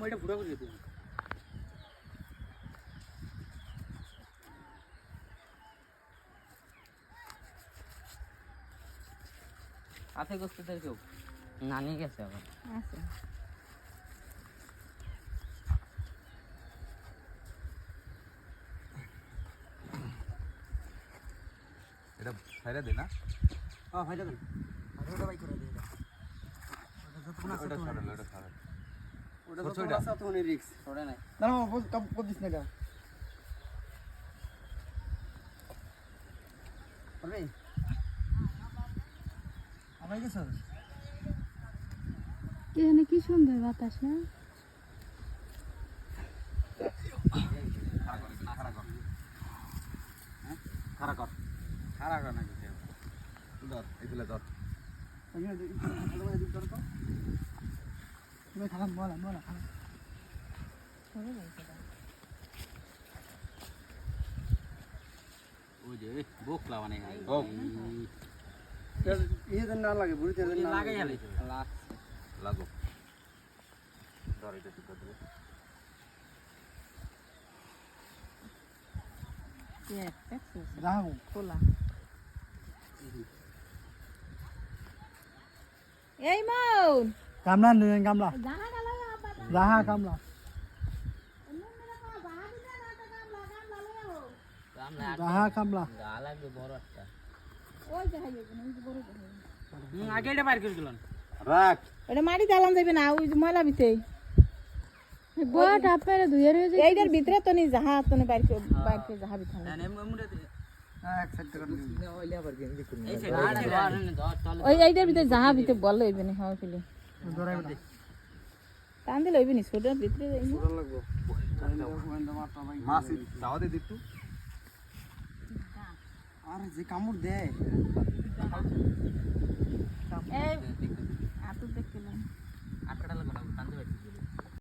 এটা পুরো করে দিই হাতে গোস্ত দেয় কেউ নানি গেছে আবার আছে এটা ফাইরা দে না হ্যাঁ ভাই দেখেন ওটা বাই করে দিই ওটা ছাড়ালে ওটা ছাড়ালে ওটা তো আছে তো উনি রিস্ক ছড়ে নাই না না কব দিস না এটা আরে আমার গেছে এখানে কি সুন্দর বাতাস না খাড়া কর না কিছু ধর এগুলা ধর তুমি খারাপ বলা খারাপ ওই যে বোকলা মানে ওক। এই যে না লাগে বুড়িতে না লাগাই হালাইছে লাগো ধর এটা ঠিক করে দে রাও খোলা এই মাউন কামলা নেন কামলা জাহা গালা বাবা রাহা কামলা রাহা কামলা গা লাগবে বড় একটা ওই দেখাই ওই বড় দেখাই আগে এটা বাইর করে দিলাম রাখ ওটা মাটি দালাম যাবে না ওই যে ময়লা ভিতরে বট আপনারা দুইয়ের হয়ে যায় এইটার ভিতরে তো নি জাহা তো নি বাইরে বাইরে জাহা ভিতরে না এমুরে এক সাইড করে দিন এই সে গাড়ি ধর তলে ওই এইটার ভিতরে জাহা ভিতরে বল হইবে না হয় ফেলে ধরাই দে টান দিলে হইবে না ছোটর ভিতরে যাইবে ভালো লাগবে মাছ দাও দে দিতু আরে যে কামড় দেয় এই